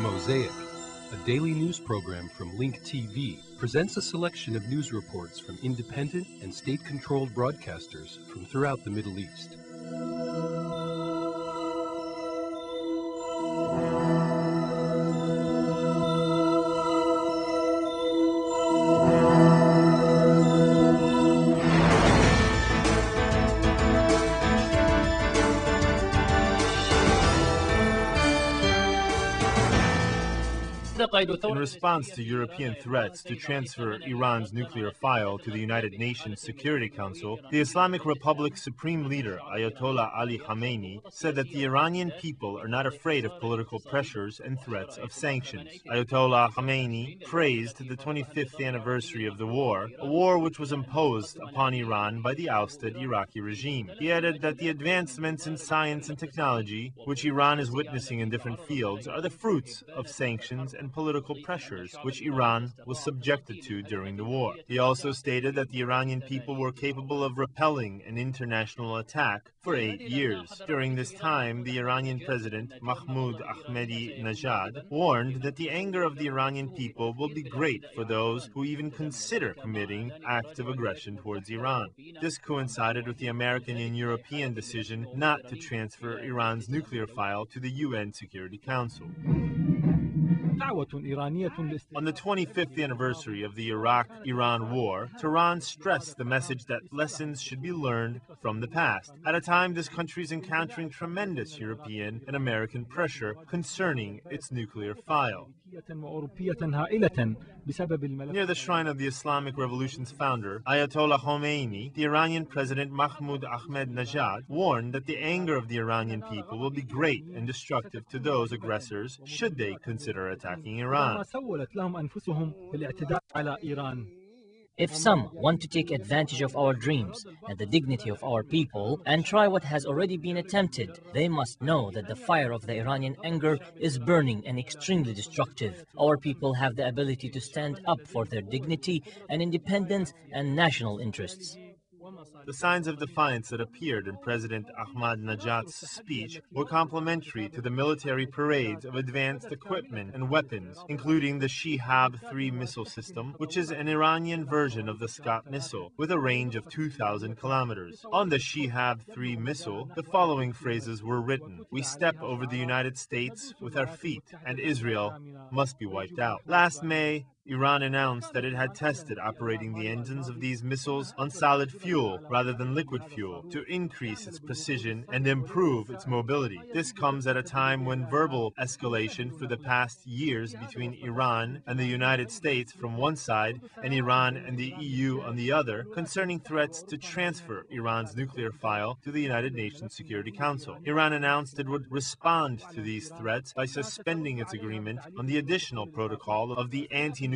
Mosaic, a daily news program from Link TV, presents a selection of news reports from independent and state-controlled broadcasters from throughout the Middle East. In response to European threats to transfer Iran's nuclear file to the United Nations Security Council, the Islamic Republic's supreme leader, Ayatollah Ali Khamenei, said that the Iranian people are not afraid of political pressures and threats of sanctions. Ayatollah Khamenei praised the 25th anniversary of the war, a war which was imposed upon Iran by the ousted Iraqi regime. He added that the advancements in science and technology, which Iran is witnessing in different fields, are the fruits of sanctions and political pressures which Iran was subjected to during the war. He also stated that the Iranian people were capable of repelling an international attack for 8 years. During this time, the Iranian President, Mahmoud Ahmadinejad, warned that the anger of the Iranian people will be great for those who even consider committing acts of aggression towards Iran. This coincided with the American and European decision not to transfer Iran's nuclear file to the UN Security Council. On the 25th anniversary of the Iraq-Iran war, Tehran stressed the message that lessons should be learned from the past. At a time, this country is encountering tremendous European and American pressure concerning its nuclear file. Near the shrine of the Islamic Revolution's founder, Ayatollah Khomeini, the Iranian President Mahmoud Ahmadinejad warned that the anger of the Iranian people will be great and destructive to those aggressors should they consider attacking Iran. If some want to take advantage of our dreams and the dignity of our people and try what has already been attempted, they must know that the fire of the Iranian anger is burning and extremely destructive. Our people have the ability to stand up for their dignity and independence and national interests. The signs of defiance that appeared in President Ahmadinejad's speech were complementary to the military parades of advanced equipment and weapons, including the Shihab-3 missile system, which is an Iranian version of the Scud missile, with a range of 2,000 kilometers. On the Shihab-3 missile, the following phrases were written: "We step over the United States with our feet, and Israel must be wiped out." Last May, Iran announced that it had tested operating the engines of these missiles on solid fuel rather than liquid fuel to increase its precision and improve its mobility. This comes at a time when verbal escalation for the past years between Iran and the United States from one side and Iran and the EU on the other concerning threats to transfer Iran's nuclear file to the United Nations Security Council. Iran announced it would respond to these threats by suspending its agreement on the additional protocol of the Anti-Nuclear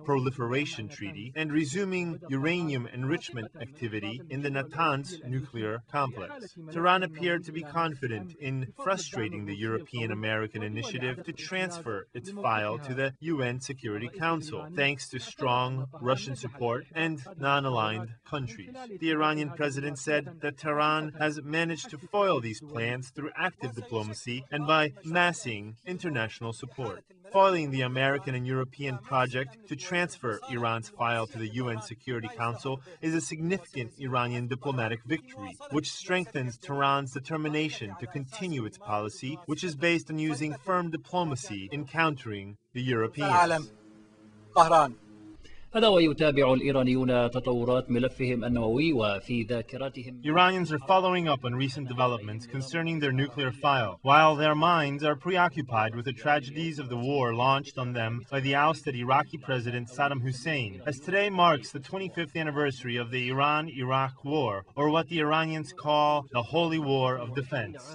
Proliferation Treaty and resuming uranium enrichment activity in the Natanz nuclear complex. Tehran appeared to be confident in frustrating the European-American initiative to transfer its file to the UN Security Council, thanks to strong Russian support and non-aligned countries. The Iranian president said that Tehran has managed to foil these plans through active diplomacy and by massing international support. Foiling the American and European project to transfer Iran's file to the UN Security Council is a significant Iranian diplomatic victory, which strengthens Tehran's determination to continue its policy, which is based on using firm diplomacy in countering the Europeans. هذا ويتابع الإيرانيون تطورات ملفهم النووي وفي ذاكرتهم. Iranians are following up on recent developments concerning their nuclear file, while their minds are preoccupied with the tragedies of the war launched on them by the ousted Iraqi President Saddam Hussein, as today marks the 25th anniversary of the Iran-Iraq War, or what the Iranians call the Holy War of Defense.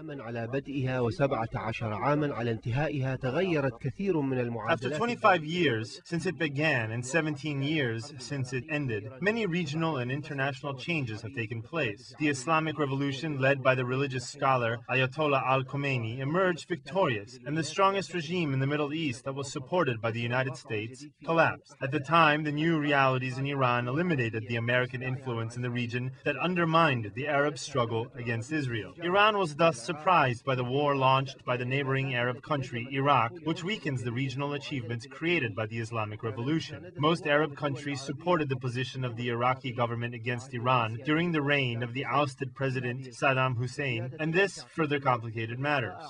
After 25 years since it began and 17 years since it ended, many regional and international changes have taken place. The Islamic Revolution, led by the religious scholar Ayatollah al-Khomeini, emerged victorious, and the strongest regime in the Middle East that was supported by the United States collapsed. At the time, the new realities in Iran eliminated the American influence in the region that undermined the Arab struggle against Israel. Iran was thus surprised by the war launched by the neighboring Arab country, Iraq, which weakens the regional achievements created by the Islamic Revolution. Most Arab countries supported the position of the Iraqi government against Iran during the reign of the ousted President Saddam Hussein, and this further complicated matters.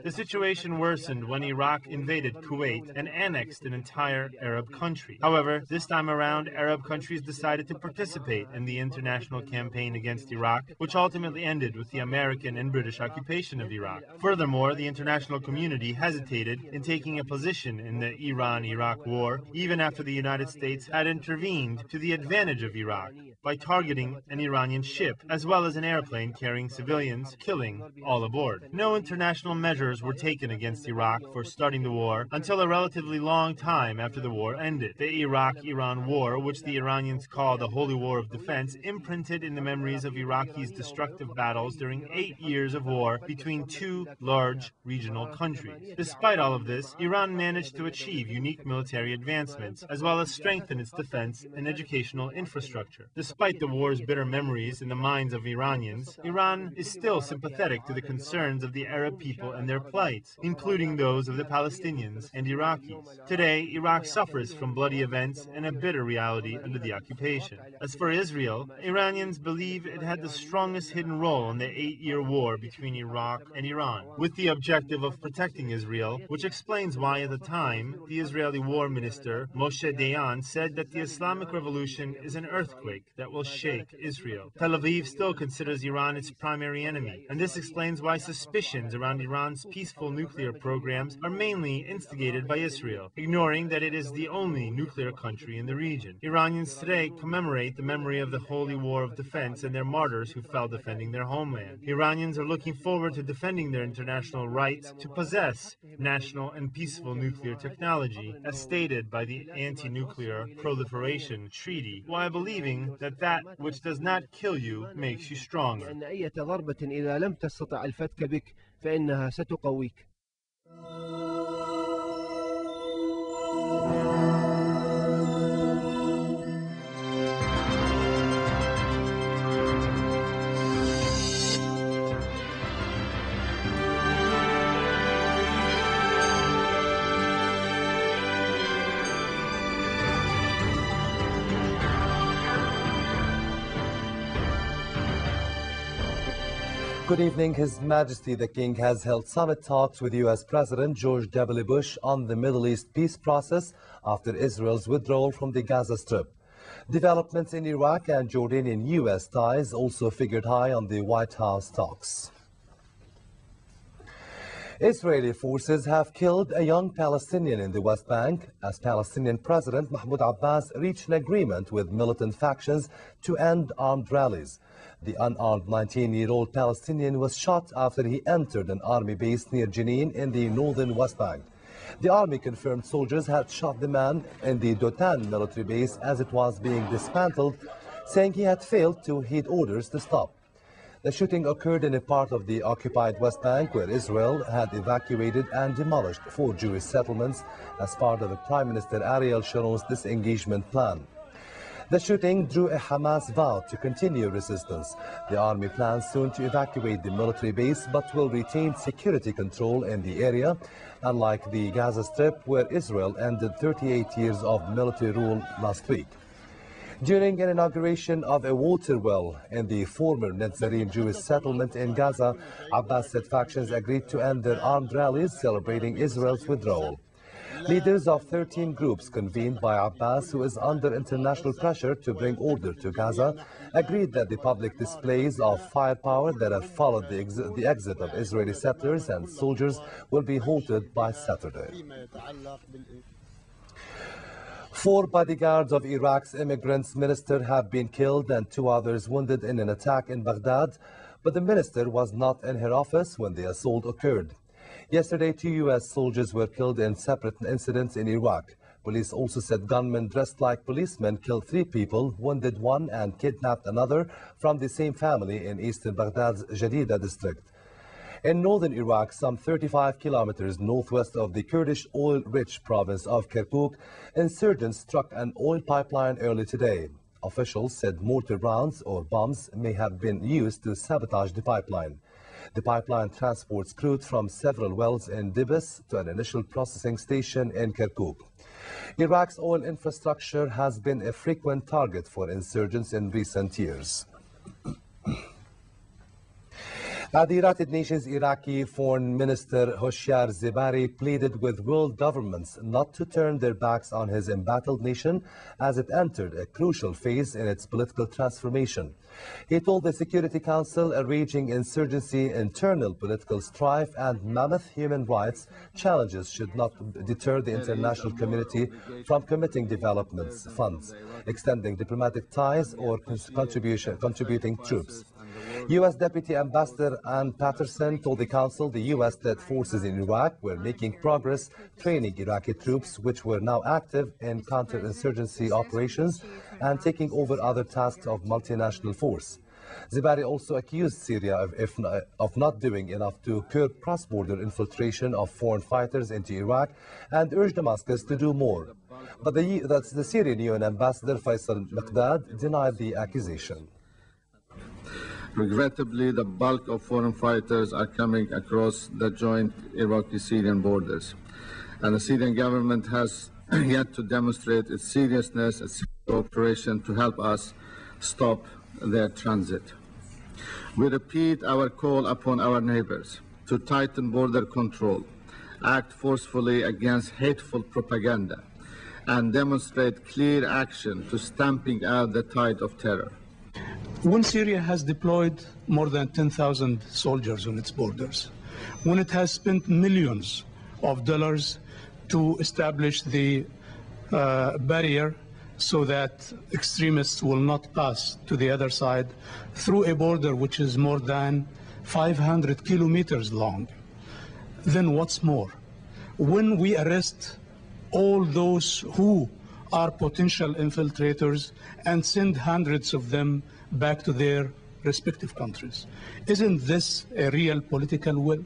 The situation worsened when Iraq invaded Kuwait and annexed an entire Arab country. However, this time around, Arab countries decided to participate in the international campaign against Iraq, which ultimately ended with the American and British occupation of Iraq. Furthermore, the international community hesitated in taking a position in the Iran-Iraq war, even after the United States had intervened to the advantage of Iraq by targeting an Iranian ship, as well as an airplane carrying civilians, killing all aboard. No international measures were taken against Iraq for starting the war until a relatively long time after the war ended. The Iraq-Iran war, which the Iranians call the Holy War of Defense, imprinted in the memories of Iraqis destructive battles during 8 years of war between two large regional countries. Despite all of this, Iran managed to achieve unique military advancements, as well as strengthen its defense and educational infrastructure. Despite the war's bitter memories in the minds of Iranians, Iran is still sympathetic to the concerns of the Arab people and their plights, including those of the Palestinians and Iraqis. Today, Iraq suffers from bloody events and a bitter reality under the occupation. As for Israel, Iranians believe it had the strongest hidden role in the 8-year war between Iraq and Iran, with the objective of protecting Israel, which explains why at the time, the Israeli War Minister, Moshe Dayan, said that the Islamic Revolution is an earthquake that will shake Israel. Tel Aviv still considers Iran its primary enemy, and this explains why suspicions around Iran's peaceful nuclear programs are mainly instigated by Israel, ignoring that it is the only nuclear country in the region. Iranians today commemorate the memory of the Holy War of Defense and their martyrs who fell defending their homeland. Iranians are looking forward to defending their international rights to possess national and peaceful nuclear technology, as stated by the Anti-Nuclear Proliferation Treaty, while believing that that which does not kill you makes you stronger. Good evening. His Majesty the King has held summit talks with U.S. President George W. Bush on the Middle East peace process after Israel's withdrawal from the Gaza Strip. Developments in Iraq and Jordanian-U.S. ties also figured high on the White House talks. Israeli forces have killed a young Palestinian in the West Bank as Palestinian President Mahmoud Abbas reached an agreement with militant factions to end armed rallies. The unarmed 19-year-old Palestinian was shot after he entered an army base near Jenin in the northern West Bank. The army confirmed soldiers had shot the man in the Dotan military base as it was being dismantled, saying he had failed to heed orders to stop. The shooting occurred in a part of the occupied West Bank where Israel had evacuated and demolished 4 Jewish settlements as part of the Prime Minister Ariel Sharon's disengagement plan. The shooting drew a Hamas vow to continue resistance. The army plans soon to evacuate the military base but will retain security control in the area, unlike the Gaza Strip where Israel ended 38 years of military rule last week. During an inauguration of a water well in the former Netzarim Jewish settlement in Gaza, Abbas said factions agreed to end their armed rallies celebrating Israel's withdrawal. Leaders of 13 groups convened by Abbas, who is under international pressure to bring order to Gaza, agreed that the public displays of firepower that have followed the exit of Israeli settlers and soldiers will be halted by Saturday. 4 bodyguards of Iraq's immigrants minister have been killed and 2 others wounded in an attack in Baghdad, but the minister was not in her office when the assault occurred. Yesterday, 2 U.S. soldiers were killed in separate incidents in Iraq. Police also said gunmen dressed like policemen killed 3 people, wounded 1 and kidnapped another from the same family in eastern Baghdad's Jadida district. In northern Iraq, some 35 kilometers northwest of the Kurdish oil-rich province of Kirkuk, insurgents struck an oil pipeline early today. Officials said mortar rounds or bombs may have been used to sabotage the pipeline. The pipeline transports crude from several wells in Dibis to an initial processing station in Kirkuk. Iraq's oil infrastructure has been a frequent target for insurgents in recent years. The United Nations Iraqi Foreign Minister Hoshyar Zebari pleaded with world governments not to turn their backs on his embattled nation as it entered a crucial phase in its political transformation. He told the Security Council a raging insurgency, internal political strife and mammoth human rights challenges should not deter the international community from committing development funds, extending diplomatic ties or contributing troops. U.S. Deputy Ambassador Ann Patterson told the Council the U.S.-led forces in Iraq were making progress training Iraqi troops, which were now active in counterinsurgency operations and taking over other tasks of multinational force. Zebari also accused Syria of not doing enough to curb cross-border infiltration of foreign fighters into Iraq and urged Damascus to do more. But the Syrian UN Ambassador Faisal Miqdad denied the accusation. Regrettably, the bulk of foreign fighters are coming across the joint Iraqi-Syrian borders, and the Syrian government has yet to demonstrate its seriousness, its cooperation to help us stop their transit. We repeat our call upon our neighbors to tighten border control, act forcefully against hateful propaganda, and demonstrate clear action to stamping out the tide of terror. When Syria has deployed more than 10,000 soldiers on its borders, when it has spent millions of dollars to establish the barrier so that extremists will not pass to the other side through a border which is more than 500 kilometers long, then what's more? When we arrest all those who are potential infiltrators and send hundreds of them back to their respective countries, isn't this a real political will?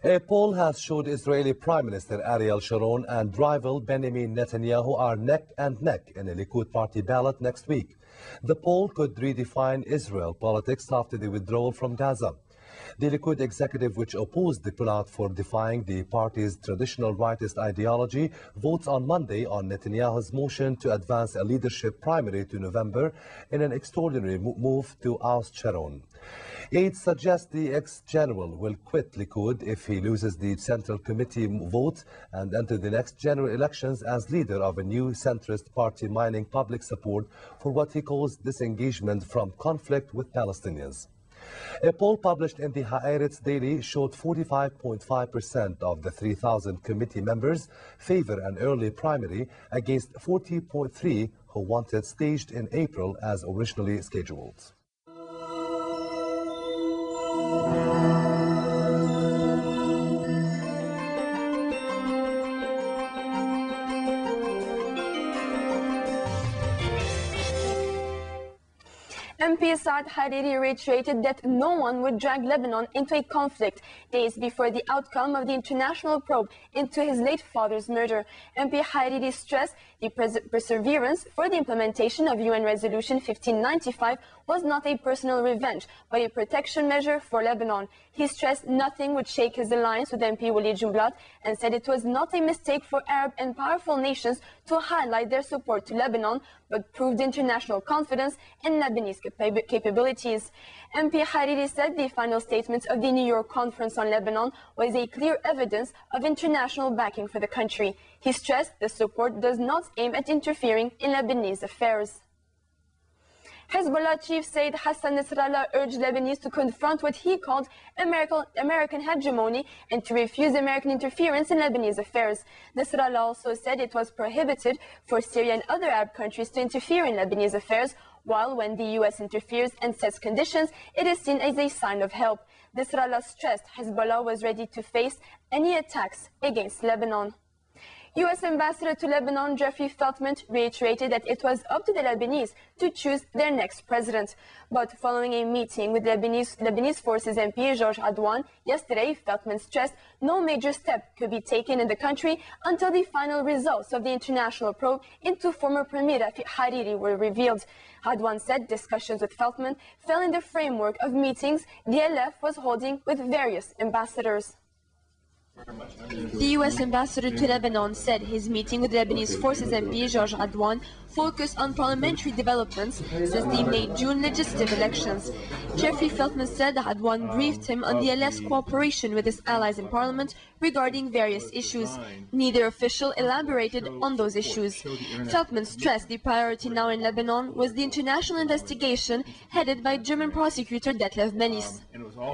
A poll has showed Israeli Prime Minister Ariel Sharon and rival Benjamin Netanyahu are neck and neck in a Likud party ballot next week. The poll could redefine Israel politics after the withdrawal from Gaza. The Likud executive, which opposed the pullout for defying the party's traditional rightist ideology, votes on Monday on Netanyahu's motion to advance a leadership primary to November in an extraordinary move to oust Sharon. Aides suggest the ex-general will quit Likud if he loses the Central Committee vote and enter the next general elections as leader of a new centrist party mining public support for what he calls disengagement from conflict with Palestinians. A poll published in the Haaretz Daily showed 45.5% of the 3,000 committee members favor an early primary against 40.3% who want it staged in April as originally scheduled. MP Saad Hariri reiterated that no one would drag Lebanon into a conflict days before the outcome of the international probe into his late father's murder. MP Hariri stressed the perseverance for the implementation of UN Resolution 1595 was not a personal revenge, but a protection measure for Lebanon. He stressed nothing would shake his alliance with MP Walid Jumblat and said it was not a mistake for Arab and powerful nations to highlight their support to Lebanon, but proved international confidence in Lebanese capabilities. MP Hariri said the final statement of the New York Conference on Lebanon was a clear evidence of international backing for the country. He stressed the support does not aim at interfering in Lebanese affairs. Hezbollah chief Sayyid Hassan Nasrallah urged Lebanese to confront what he called American hegemony and to refuse American interference in Lebanese affairs. Nasrallah also said it was prohibited for Syria and other Arab countries to interfere in Lebanese affairs, while when the U.S. interferes and sets conditions, it is seen as a sign of help. Nasrallah stressed Hezbollah was ready to face any attacks against Lebanon. U.S. Ambassador to Lebanon Jeffrey Feltman reiterated that it was up to the Lebanese to choose their next president. But following a meeting with Lebanese Forces MP George Adwan yesterday, Feltman stressed no major step could be taken in the country until the final results of the international probe into former Premier Hariri were revealed. Adwan said discussions with Feltman fell in the framework of meetings the LF was holding with various ambassadors. The U.S. ambassador to Lebanon said his meeting with Lebanese Forces MP George Adwan focused on parliamentary developments since the May-June legislative elections. Jeffrey Feltman said that Adwan briefed him on the LF's cooperation with his allies in parliament regarding various issues. Neither official elaborated on those issues. Feltman stressed the priority now in Lebanon was the international investigation headed by German prosecutor Detlef Melis.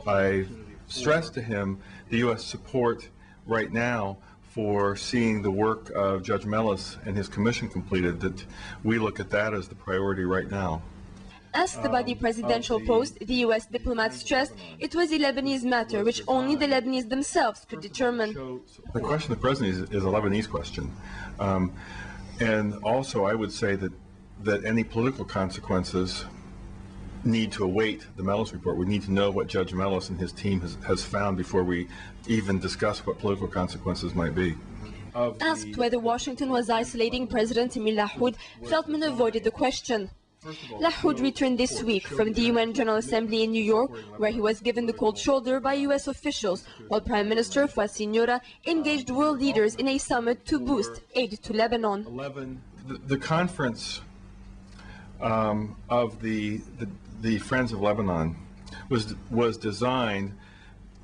I stressed to him the U.S. support right now for seeing the work of Judge Melis and his commission completed, that we look at that as the priority right now. Asked about the presidential post, the U.S. diplomat stressed it was a Lebanese matter which only the Lebanese themselves could determine. The question of the president is a Lebanese question. And also I would say that any political consequences need to await the Melis report. We need to know what Judge Melis and his team has found before we even discuss what political consequences might be. Asked whether Washington was isolating President Emil Lahoud, Feltman avoided the question. Lahoud returned this week from the UN General Assembly in New York, where he was given the cold shoulder by U.S. officials, while Prime Minister Fouad Siniora engaged world leaders in a summit to boost aid to Lebanon. The conference of the Friends of Lebanon was designed,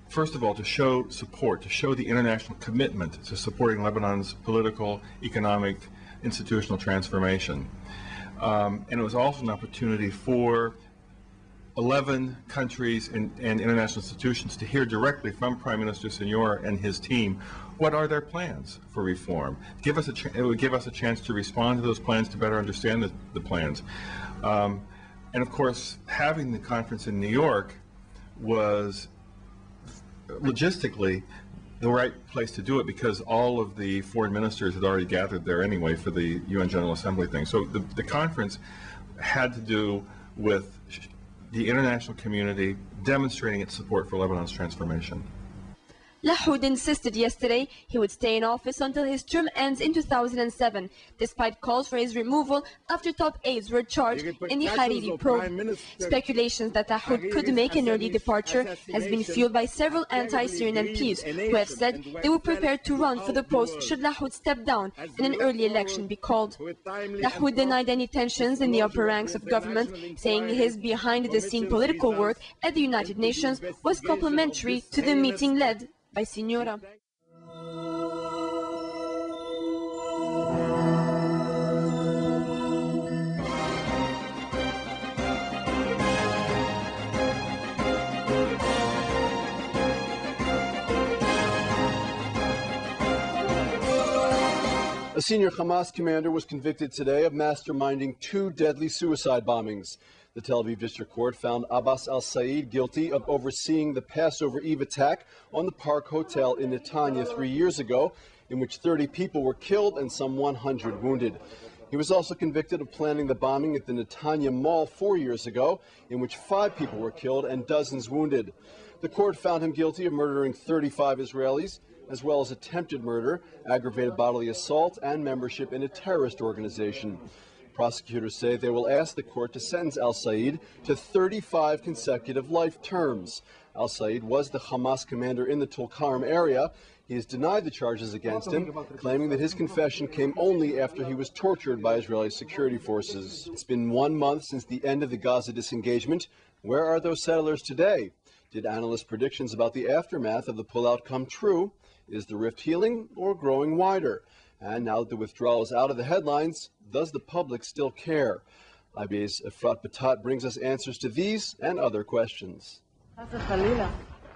first of all, to show support, to show the international commitment to supporting Lebanon's political, economic, institutional transformation. And it was also an opportunity for 11 countries and international institutions to hear directly from Prime Minister Siniora and his team what are their plans for reform. It would give us a chance to respond to those plans, to better understand the plans. And of course, having the conference in New York was logistically the right place to do it, because all of the foreign ministers had already gathered there anyway for the UN General Assembly thing. So the conference had to do with the international community demonstrating its support for Lebanon's transformation. Lahoud insisted yesterday he would stay in office until his term ends in 2007, despite calls for his removal after top aides were charged in the Hariri probe. Speculations that Lahoud could make an early departure has been fueled by several anti-Syrian MPs who have said they were prepared to run for the post should Lahoud step down and an early election be called. Lahoud denied any tensions in the upper ranks of government, saying his behind-the-scene political work at the United Nations was complementary to the meeting led by Siniora. A senior Hamas commander was convicted today of masterminding 2 deadly suicide bombings. The Tel Aviv District Court found Abbas al-Said guilty of overseeing the Passover Eve attack on the Park Hotel in Netanya 3 years ago, in which 30 people were killed and some 100 wounded. He was also convicted of planning the bombing at the Netanya Mall 4 years ago, in which 5 people were killed and dozens wounded. The court found him guilty of murdering 35 Israelis, as well as attempted murder, aggravated bodily assault, and membership in a terrorist organization. Prosecutors say they will ask the court to sentence al-Said to 35 consecutive life terms. Al-Said was the Hamas commander in the Tulkarm area. He has denied the charges against him, claiming that his confession came only after he was tortured by Israeli security forces. It's been 1 month since the end of the Gaza disengagement. Where are those settlers today? Did analysts' predictions about the aftermath of the pullout come true? Is the rift healing or growing wider? And now that the withdrawal is out of the headlines, does the public still care? IBA's Efrat Batat brings us answers to these and other questions.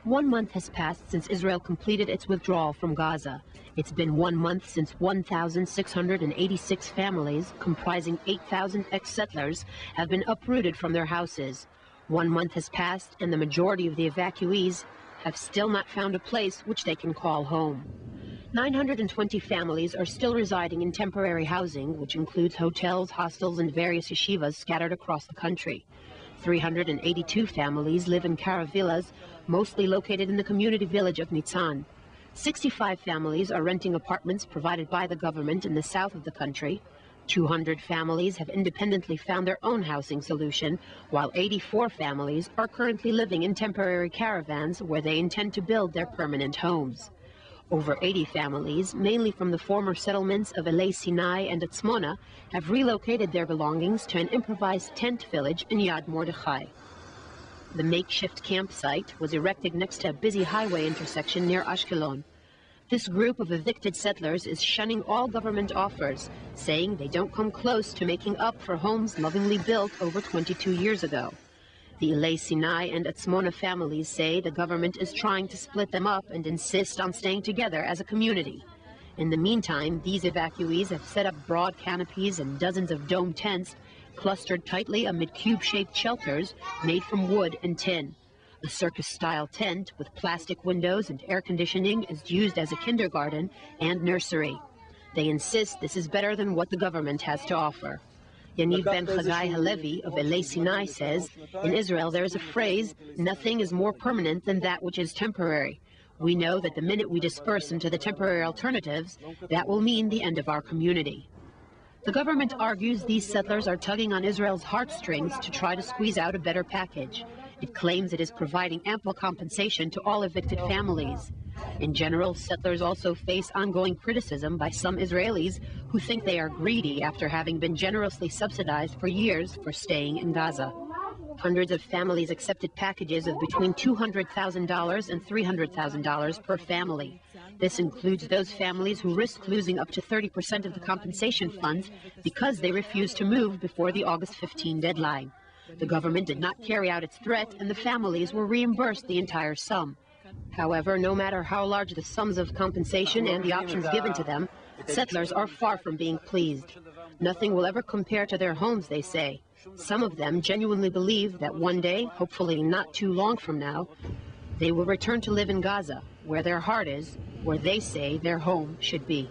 1 month has passed since Israel completed its withdrawal from Gaza. It's been 1 month since 1,686 families, comprising 8,000 ex-settlers, have been uprooted from their houses. 1 month has passed, and the majority of the evacuees have still not found a place which they can call home. 920 families are still residing in temporary housing, which includes hotels, hostels, and various yeshivas scattered across the country. 382 families live in caravillas, mostly located in the community village of Nitzan. 65 families are renting apartments provided by the government in the south of the country. 200 families have independently found their own housing solution, while 84 families are currently living in temporary caravans where they intend to build their permanent homes. Over 80 families, mainly from the former settlements of Elei Sinai and Atzmona, have relocated their belongings to an improvised tent village in Yad Mordechai. The makeshift campsite was erected next to a busy highway intersection near Ashkelon. This group of evicted settlers is shunning all government offers, saying they don't come close to making up for homes lovingly built over 22 years ago. The Elei Sinai and Atzmona families say the government is trying to split them up and insist on staying together as a community. In the meantime, these evacuees have set up broad canopies and dozens of dome tents clustered tightly amid cube-shaped shelters made from wood and tin. A circus-style tent with plastic windows and air conditioning is used as a kindergarten and nursery. They insist this is better than what the government has to offer. Yaniv Ben Chagai Halevi of Elei Sinai says, in Israel there is a phrase, nothing is more permanent than that which is temporary. We know that the minute we disperse into the temporary alternatives, that will mean the end of our community. The government argues these settlers are tugging on Israel's heartstrings to try to squeeze out a better package. It claims it is providing ample compensation to all evicted families. In general, settlers also face ongoing criticism by some Israelis who think they are greedy after having been generously subsidized for years for staying in Gaza. Hundreds of families accepted packages of between $200,000 and $300,000 per family. This includes those families who risk losing up to 30% of the compensation funds because they refuse to move before the August 15 deadline. The government did not carry out its threat, and the families were reimbursed the entire sum. However, no matter how large the sums of compensation and the options given to them, settlers are far from being pleased. Nothing will ever compare to their homes, they say. Some of them genuinely believe that one day, hopefully not too long from now, they will return to live in Gaza, where their heart is, where they say their home should be.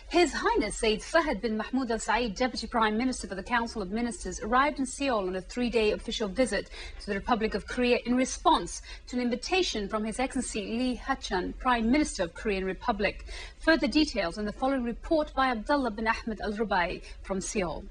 His Highness Sayyid Fahd bin Mahmoud Al Saeed, Deputy Prime Minister for the Council of Ministers, arrived in Seoul on a 3-day official visit to the Republic of Korea in response to an invitation from His Excellency Lee Ha-chan, Prime Minister of Korean Republic. Further details in the following report by Abdullah bin Ahmed Al-Rubai from Seoul.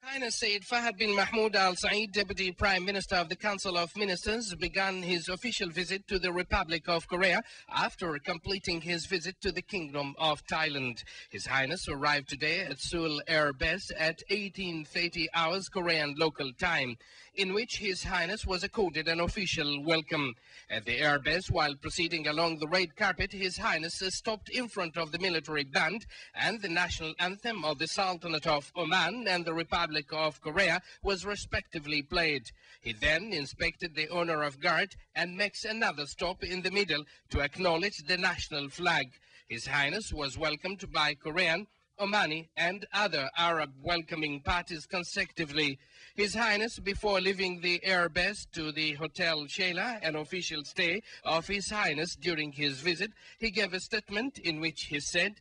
Highness Sayyid Fahd bin Mahmoud Al Saeed, Deputy Prime Minister of the Council of Ministers, began his official visit to the Republic of Korea after completing his visit to the Kingdom of Thailand. His Highness arrived today at Seoul Air Base at 18:30 hours Korean local time, in which His Highness was accorded an official welcome. At the air base, while proceeding along the red carpet, His Highness stopped in front of the military band, and the national anthem of the Sultanate of Oman and the Republic of Korea was respectively played. He then inspected the honor of guard and makes another stop in the middle to acknowledge the national flag. His Highness was welcomed by Korean, Omani and other Arab welcoming parties consecutively. His Highness, before leaving the air base to the Hotel Sheila, an official stay of His Highness during his visit, he gave a statement in which he said,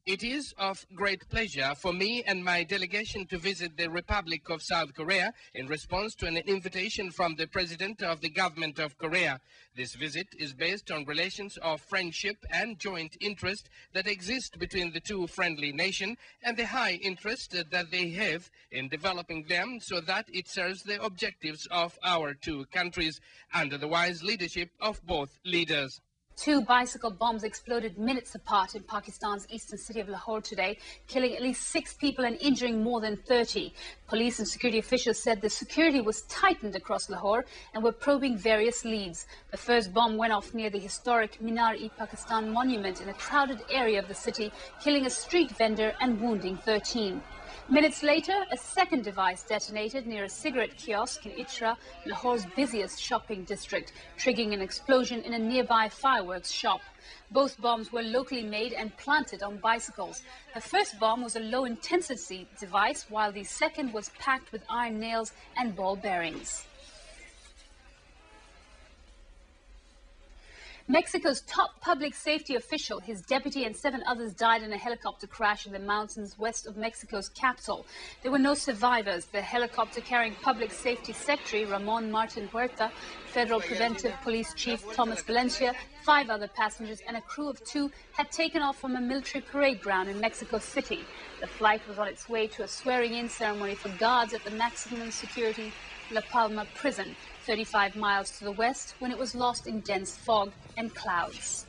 "It is of great pleasure for me and my delegation to visit the Republic of South Korea in response to an invitation from the President of the Government of Korea. This visit is based on relations of friendship and joint interest that exist between the two friendly nations and the high interest that they have in developing them so that it serves the objectives of our two countries under the wise leadership of both leaders." 2 bicycle bombs exploded minutes apart in Pakistan's eastern city of Lahore today, killing at least 6 people and injuring more than 30. Police and security officials said the security was tightened across Lahore and were probing various leads. The first bomb went off near the historic Minar-e-Pakistan monument in a crowded area of the city, killing a street vendor and wounding 13. Minutes later, a second device detonated near a cigarette kiosk in Itra, Lahore's busiest shopping district, triggering an explosion in a nearby fireworks shop. Both bombs were locally made and planted on bicycles. The first bomb was a low-intensity device, while the second was packed with iron nails and ball bearings. Mexico's top public safety official, his deputy and 7 others died in a helicopter crash in the mountains west of Mexico's capital. There were no survivors. The helicopter carrying Public Safety Secretary Ramon Martin Huerta, Federal Preventive Police Chief Thomas Valencia, 5 other passengers and a crew of 2 had taken off from a military parade ground in Mexico City. The flight was on its way to a swearing-in ceremony for guards at the maximum security La Palma prison, 35 miles to the west, when it was lost in dense fog and clouds.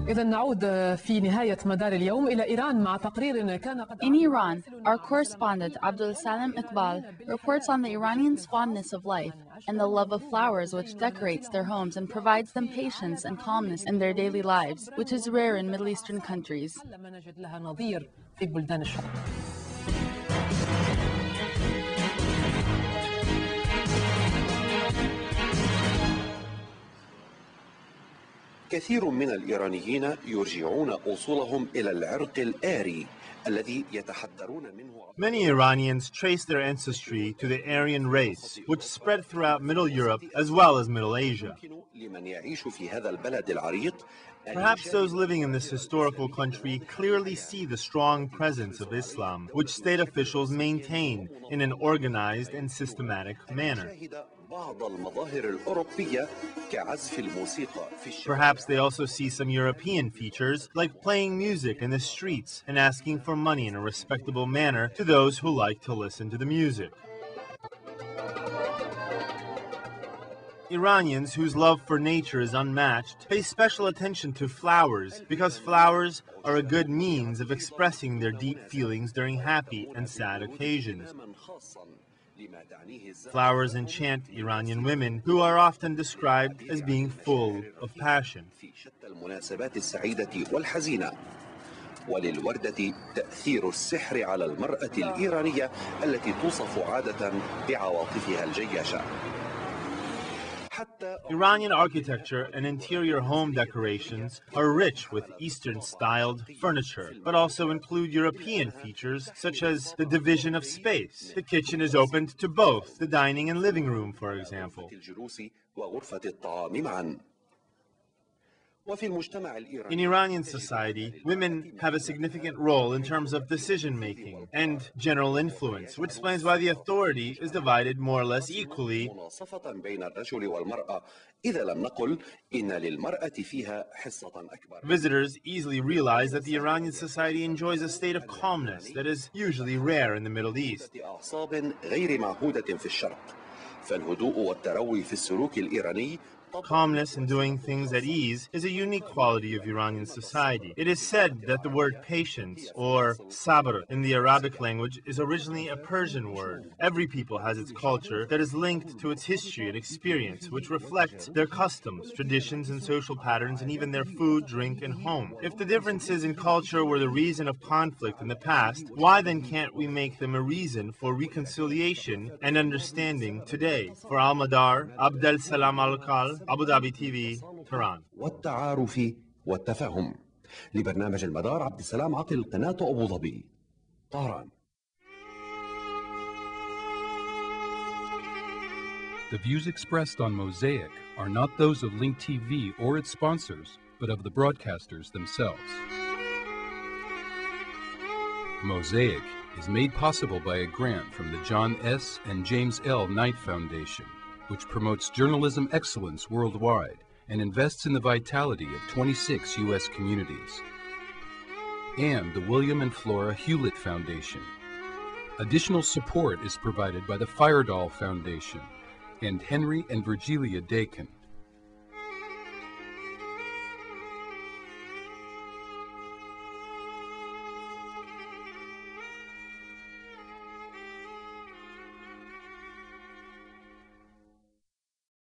In Iran, our correspondent Abdullah Iqbal reports on the Iranians' fondness of life and the love of flowers which decorates their homes and provides them patience and calmness in their daily lives, which is rare in Middle Eastern countries. كثير من الإيرانيين يرجعون أصولهم إلى العرق الآري الذي يتحدرون منه. Many Iranians trace their ancestry to the Aryan race, which spread throughout Middle Europe as well as Middle Asia. لمن يعيش في هذا البلد العريق. Perhaps those living in this historical country clearly see the strong presence of Islam, which state officials maintain in an organized and systematic manner. Perhaps they also see some European features, like playing music in the streets and asking for money in a respectable manner to those who like to listen to the music. Iranians, whose love for nature is unmatched, pay special attention to flowers because flowers are a good means of expressing their deep feelings during happy and sad occasions. Flowers enchant Iranian women, who are often described as being full of passion. وللوردة تأثير السحر على المرأة الإيرانية التي توصف عادة بعواطفها الجياشة. Iranian architecture and interior home decorations are rich with Eastern-styled furniture, but also include European features such as the division of space. The kitchen is opened to both the dining and living room, for example. In Iranian society, women have a significant role in terms of decision-making and general influence, which explains why the authority is divided more or less equally. Visitors easily realize that the Iranian society enjoys a state of calmness that is usually rare in the Middle East. Calmness and doing things at ease is a unique quality of Iranian society. It is said that the word patience, or sabr in the Arabic language, is originally a Persian word. Every people has its culture that is linked to its history and experience, which reflects their customs, traditions, and social patterns, and even their food, drink, and home. If the differences in culture were the reason of conflict in the past, why then can't we make them a reason for reconciliation and understanding today? For Al-Madar, Abdel Salam Al-Kal, Abu Dhabi TV, Tehran. والتعارف والتفاهم. لبرنامج المدار عبد السلام عقل قناة أبو ظبي. طهران. The views expressed on Mosaic are not those of Link TV or its sponsors, but of the broadcasters themselves. Mosaic is made possible by a grant from the John S. and James L. Knight Foundation, which promotes journalism excellence worldwide and invests in the vitality of 26 U.S. communities, and the William and Flora Hewlett Foundation. Additional support is provided by the Firedoll Foundation and Henry and Virgilia Dakin.